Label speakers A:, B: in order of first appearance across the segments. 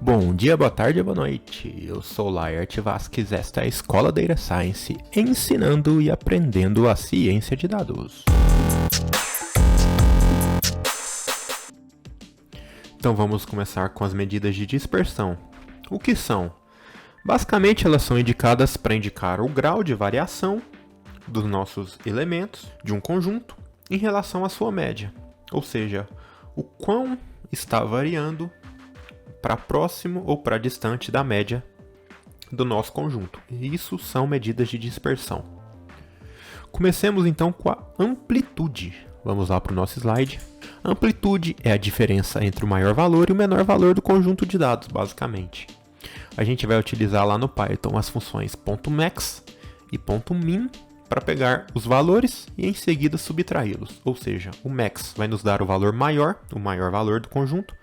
A: Bom dia, boa tarde, boa noite. Eu sou Laerte Vasquez, esta é a Escola Data Science, ensinando e aprendendo a ciência de dados. Então vamos começar com as medidas de dispersão. O que são? Basicamente elas são indicadas para indicar o grau de variação dos nossos elementos de um conjunto em relação à sua média, ou seja, o quão está variando para próximo ou para distante da média do nosso conjunto. Isso são medidas de dispersão. Comecemos então com a amplitude. Vamos lá para o nosso slide. A amplitude é a diferença entre o maior valor e o menor valor do conjunto de dados, basicamente. A gente vai utilizar lá no Python as funções .max e .min para pegar os valores e em seguida subtraí-los. Ou seja, o max vai nos dar o valor maior, o maior valor do conjunto,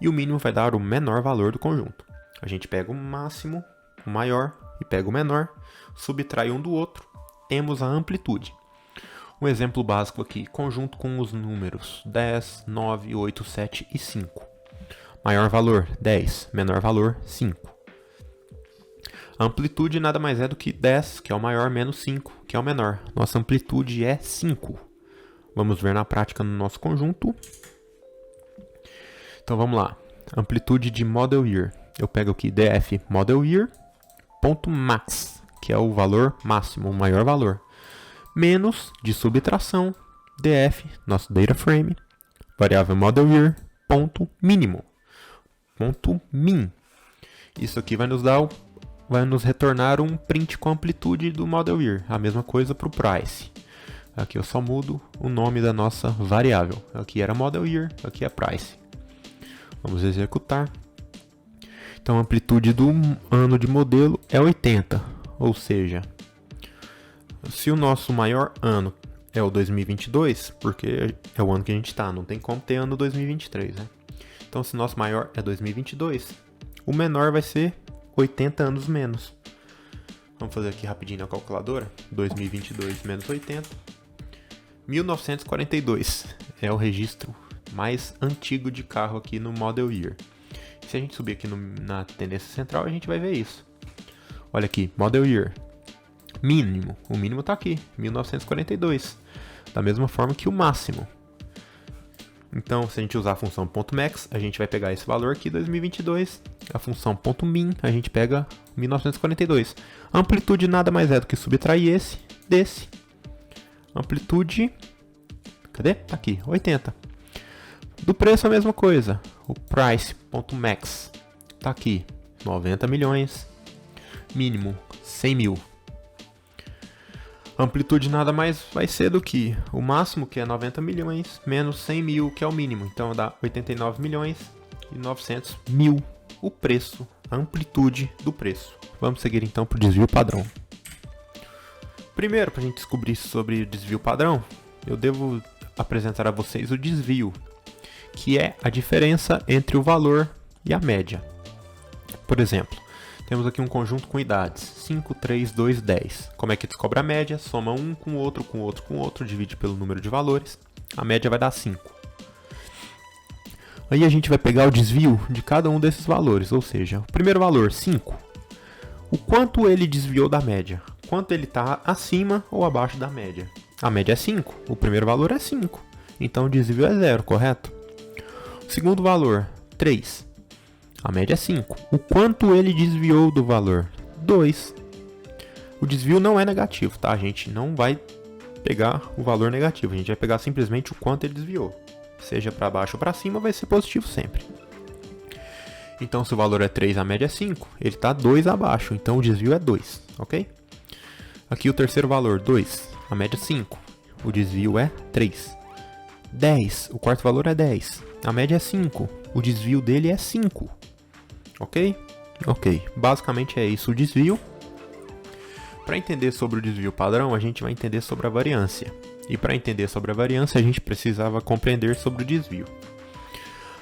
A: e o mínimo vai dar o menor valor do conjunto. A gente pega o máximo, o maior, e pega o menor, subtrai um do outro, temos a amplitude. Um exemplo básico aqui, conjunto com os números 10, 9, 8, 7 e 5. Maior valor, 10, menor valor, 5. A amplitude nada mais é do que 10, que é o maior, menos 5, que é o menor. Nossa amplitude é 5. Vamos ver na prática no nosso conjunto. Então vamos lá, amplitude de model year. Eu pego aqui df model year, ponto max, que é o valor máximo, o maior valor, menos de subtração, df, nosso data frame, variável model year, ponto mínimo, ponto min. Isso aqui vai nos retornar um print com a amplitude do model year, a mesma coisa para o price. Aqui eu só mudo o nome da nossa variável. Aqui era model year, aqui é price. Vamos executar. Então a amplitude do ano de modelo é 80, ou seja, se o nosso maior ano é o 2022, porque é o ano que a gente está, não tem como ter ano 2023, né? Então se o nosso maior é 2022, o menor vai ser 80 anos menos. Vamos fazer aqui rapidinho na calculadora. 2022 menos 80. 1942 é o registro mais antigo de carro aqui no Model Year. Se a gente subir aqui na tendência central, a gente vai ver isso. Olha aqui, Model Year. Mínimo. O mínimo está aqui, 1942. Da mesma forma que o máximo. Então, se a gente usar a função .max, a gente vai pegar esse valor aqui, 2022. A função .min, a gente pega 1942. A amplitude nada mais é do que subtrair esse desse. Amplitude, cadê? Tá aqui, 80. Do preço a mesma coisa. O price.max tá aqui, 90 milhões. Mínimo, 100 mil. Amplitude nada mais vai ser do que o máximo, que é 90 milhões, menos 100 mil, que é o mínimo. Então dá 89 milhões e 900 mil o preço, a amplitude do preço. Vamos seguir então para o desvio padrão. Primeiro, para a gente descobrir sobre o desvio padrão, eu devo apresentar a vocês o desvio, que é a diferença entre o valor e a média. Por exemplo, temos aqui um conjunto com idades, 5, 3, 2, 10. Como é que descobre a média? Soma um com o outro, com o outro, com o outro, divide pelo número de valores. A média vai dar 5. Aí a gente vai pegar o desvio de cada um desses valores, ou seja, o primeiro valor, 5. O quanto ele desviou da média? Quanto ele está acima ou abaixo da média? A média é 5, o primeiro valor é 5. Então o desvio é 0, correto? O segundo valor, 3. A média é 5. O quanto ele desviou do valor? 2. O desvio não é negativo, tá? A gente não vai pegar o valor negativo. A gente vai pegar simplesmente o quanto ele desviou. Seja para baixo ou para cima, vai ser positivo sempre. Então, se o valor é 3, a média é 5. Ele está 2 abaixo, então o desvio é 2, ok? Aqui o terceiro valor, 2. A média é 5. O desvio é 3. 10. O quarto valor é 10. A média é 5. O desvio dele é 5. Ok? Ok. Basicamente é isso o desvio. Para entender sobre o desvio padrão, a gente vai entender sobre a variância. E para entender sobre a variância, a gente precisava compreender sobre o desvio.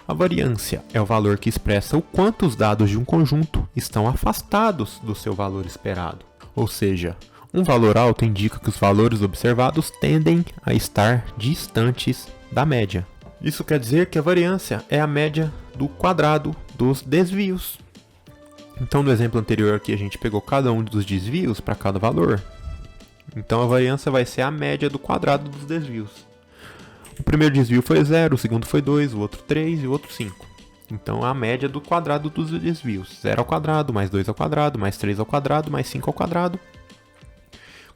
A: A variância é o valor que expressa o quanto os dados de um conjunto estão afastados do seu valor esperado. Ou seja, um valor alto indica que os valores observados tendem a estar distantes da média. Isso quer dizer que a variância é a média do quadrado dos desvios. Então, no exemplo anterior aqui, a gente pegou cada um dos desvios para cada valor. Então, a variância vai ser a média do quadrado dos desvios. O primeiro desvio foi 0, o segundo foi 2, o outro 3 e o outro 5. Então, a média do quadrado dos desvios. 0 ao quadrado, mais 2 ao quadrado, mais 3 ao quadrado, mais 5 ao quadrado.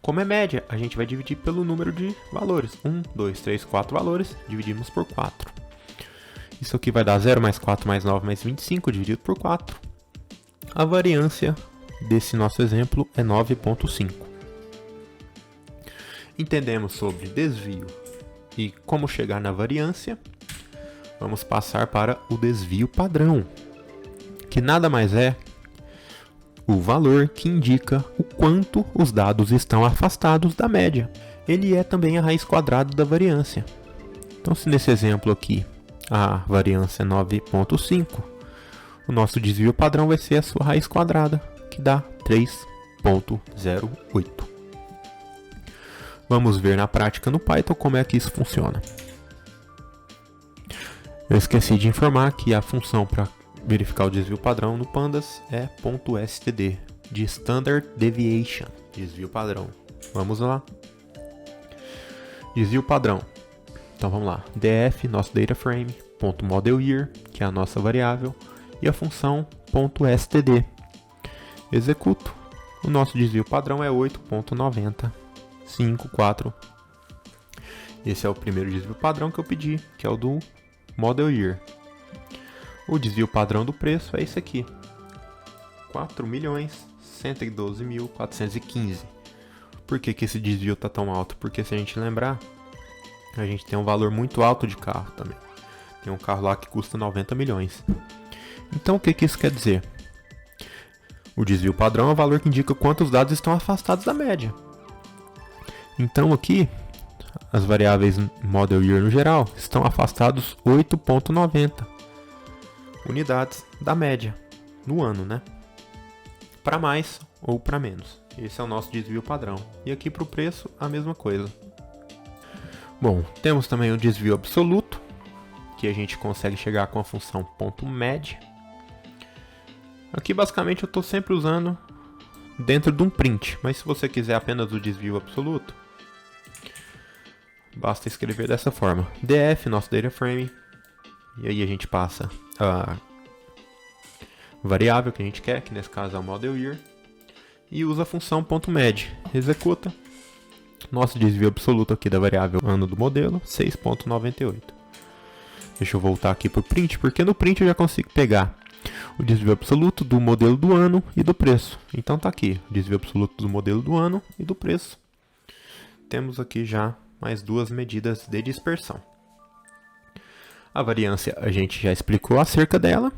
A: Como é média, a gente vai dividir pelo número de valores. 1, 2, 3, 4 valores, dividimos por 4. Isso aqui vai dar 0 mais 4 mais 9 mais 25, dividido por 4. A variância desse nosso exemplo é 9,5. Entendemos sobre desvio e como chegar na variância. Vamos passar para o desvio padrão, que nada mais é o valor que indica o quanto os dados estão afastados da média. Ele é também a raiz quadrada da variância. Então, se nesse exemplo aqui a variância é 9,5, o nosso desvio padrão vai ser a sua raiz quadrada, que dá 3,08. Vamos ver na prática no Python como é que isso funciona. Eu esqueci de informar que a função para verificar o desvio padrão no Pandas é .std, de Standard Deviation, desvio padrão. Vamos lá. Desvio padrão. Então vamos lá. df, nosso data frame, .modelYear, que é a nossa variável, e a função .std. Executo. O nosso desvio padrão é 8,9054. Esse é o primeiro desvio padrão que eu pedi, que é o do modelYear. O desvio padrão do preço é esse aqui, 4.112.415. Por que esse desvio está tão alto? Porque se a gente lembrar, a gente tem um valor muito alto de carro também. Tem um carro lá que custa 90 milhões. Então o que isso quer dizer? O desvio padrão é o valor que indica quantos dados estão afastados da média. Então aqui, as variáveis modelYear no geral estão afastados 8,90 unidades da média no ano, né? Para mais ou para menos. Esse é o nosso desvio padrão. E aqui para o preço, a mesma coisa. Bom, temos também o desvio absoluto, que a gente consegue chegar com a função .med. Aqui basicamente eu estou sempre usando dentro de um print, mas se você quiser apenas o desvio absoluto, basta escrever dessa forma. df, nosso data frame, e aí a gente passa a variável que a gente quer, que nesse caso é o modelYear, e usa a função .med. Executa. Nosso desvio absoluto aqui da variável ano do modelo, 6,98. Deixa eu voltar aqui para o print, porque no print eu já consigo pegar o desvio absoluto do modelo do ano e do preço. Então tá aqui, o desvio absoluto do modelo do ano e do preço. Temos aqui já mais duas medidas de dispersão. A variância a gente já explicou acerca dela.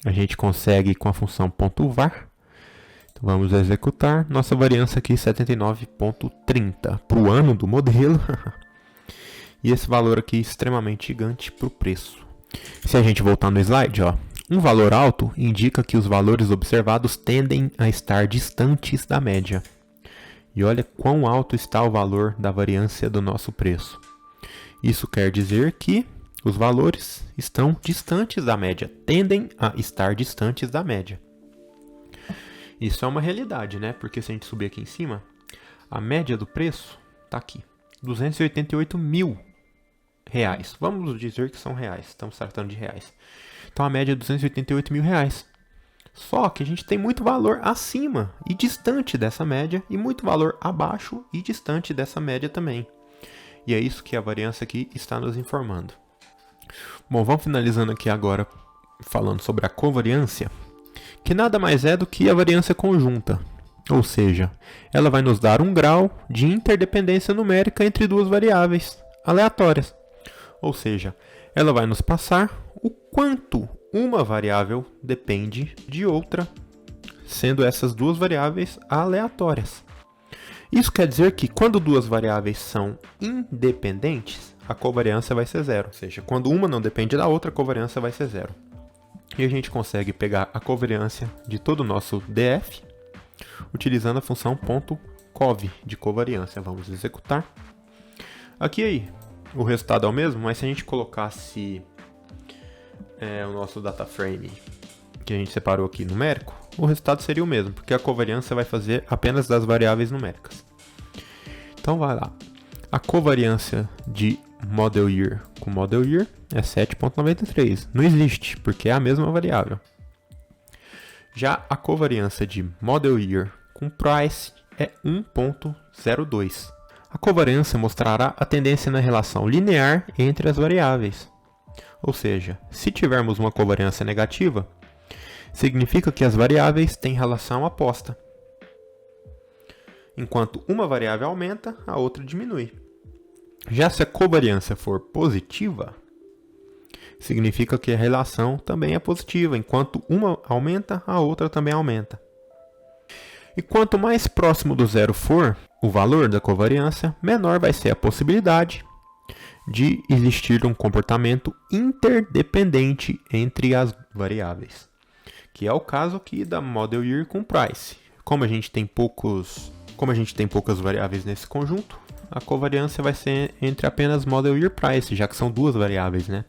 A: A gente consegue com a função .var. Então vamos executar. Nossa variância aqui 79,30 para o ano do modelo. E esse valor aqui extremamente gigante para o preço. Se a gente voltar no slide, ó, um valor alto indica que os valores observados tendem a estar distantes da média. E olha quão alto está o valor da variância do nosso preço. Isso quer dizer que os valores estão distantes da média, tendem a estar distantes da média. Isso é uma realidade, né? Porque se a gente subir aqui em cima, a média do preço está aqui, 288 mil reais. Vamos dizer que são reais, estamos tratando de reais. Então a média é 288 mil reais. Só que a gente tem muito valor acima e distante dessa média e muito valor abaixo e distante dessa média também. E é isso que a variância aqui está nos informando. Bom, vamos finalizando aqui agora falando sobre a covariância, que nada mais é do que a variância conjunta. Ou seja, ela vai nos dar um grau de interdependência numérica entre duas variáveis aleatórias. Ou seja, ela vai nos passar o quanto uma variável depende de outra, sendo essas duas variáveis aleatórias. Isso quer dizer que quando duas variáveis são independentes, a covariância vai ser zero. Ou seja, quando uma não depende da outra, a covariância vai ser zero. E a gente consegue pegar a covariância de todo o nosso DF utilizando a função .cov de covariância. Vamos executar. Aqui aí, o resultado é o mesmo, mas se a gente colocasse o nosso data frame que a gente separou aqui numérico, o resultado seria o mesmo, porque a covariância vai fazer apenas das variáveis numéricas. Então vai lá. A covariância de Model Year com Model Year é 7,93. Não existe, porque é a mesma variável. Já a covariância de Model Year com Price é 1,02. A covariância mostrará a tendência na relação linear entre as variáveis. Ou seja, se tivermos uma covariância negativa, significa que as variáveis têm relação oposta. Enquanto uma variável aumenta, a outra diminui. Já se a covariância for positiva, significa que a relação também é positiva. Enquanto uma aumenta, a outra também aumenta. E quanto mais próximo do zero for o valor da covariância, menor vai ser a possibilidade de existir um comportamento interdependente entre as variáveis, que é o caso aqui da Model Year com Price. Como a gente tem poucas variáveis nesse conjunto, a covariância vai ser entre apenas Model Year e Price, já que são duas variáveis, né?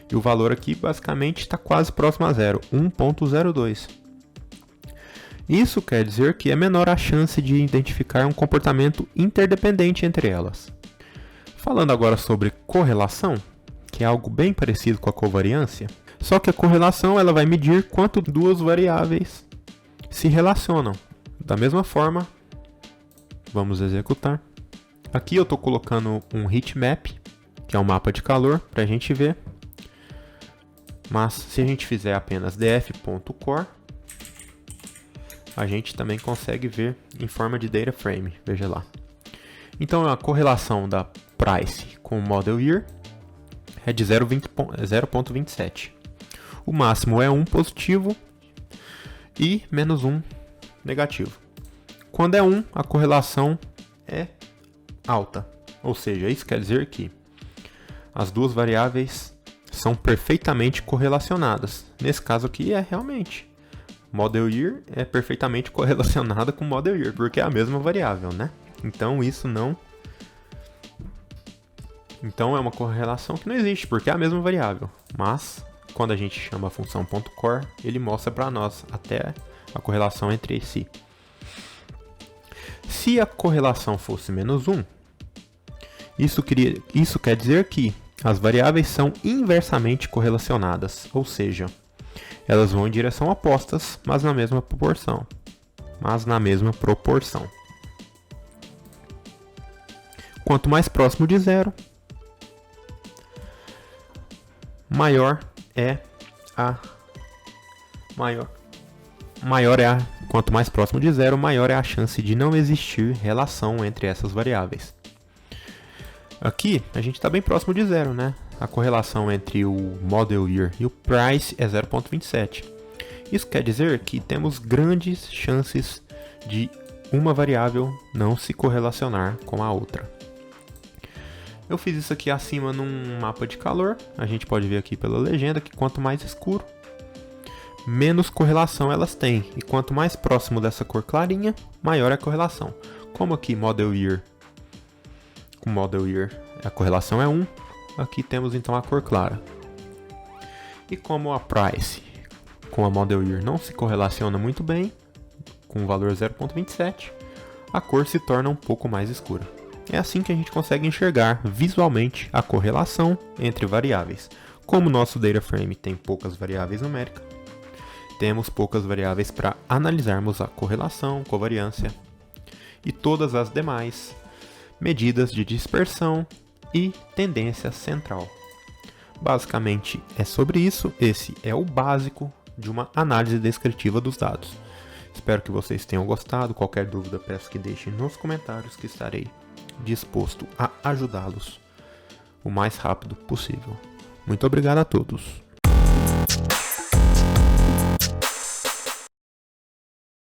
A: E o valor aqui basicamente está quase próximo a zero, 1,02. Isso quer dizer que é menor a chance de identificar um comportamento interdependente entre elas. Falando agora sobre correlação, que é algo bem parecido com a covariância, só que a correlação ela vai medir quanto duas variáveis se relacionam. Da mesma forma, vamos executar. Aqui eu estou colocando um heatmap, que é um mapa de calor, para a gente ver. Mas se a gente fizer apenas df.core, a gente também consegue ver em forma de data frame, veja lá. Então a correlação da Price com o Model Year é de 0,27. O máximo é 1 positivo e menos 1 negativo. Quando é 1, a correlação é alta, ou seja, isso quer dizer que as duas variáveis são perfeitamente correlacionadas. Nesse caso aqui é realmente. Model Year é perfeitamente correlacionada com Model Year, porque é a mesma variável, né? Então é uma correlação que não existe, porque é a mesma variável. Mas, quando a gente chama a função .core, ele mostra para nós até a correlação entre si. Se a correlação fosse menos 1, isso quer dizer que as variáveis são inversamente correlacionadas, ou seja, elas vão em direção opostas, mas na mesma proporção. Quanto mais próximo de zero, quanto mais próximo de zero, maior é a chance de não existir relação entre essas variáveis. Aqui a gente está bem próximo de zero, né? A correlação entre o Model Year e o Price é 0,27. Isso quer dizer que temos grandes chances de uma variável não se correlacionar com a outra. Eu fiz isso aqui acima num mapa de calor. A gente pode ver aqui pela legenda que quanto mais escuro, menos correlação elas têm. E quanto mais próximo dessa cor clarinha, maior é a correlação. Como aqui Model Year com Model Year a correlação é 1, aqui temos então a cor clara. E como a Price com a Model Year não se correlaciona muito bem, com o valor 0,27, a cor se torna um pouco mais escura. É assim que a gente consegue enxergar visualmente a correlação entre variáveis. Como o nosso data frame tem poucas variáveis numéricas, temos poucas variáveis para analisarmos a correlação, covariância e todas as demais medidas de dispersão e tendência central. Basicamente é sobre isso, esse é o básico de uma análise descritiva dos dados. Espero que vocês tenham gostado. Qualquer dúvida, peço que deixem nos comentários, que estarei disposto a ajudá-los o mais rápido possível. Muito obrigado a todos.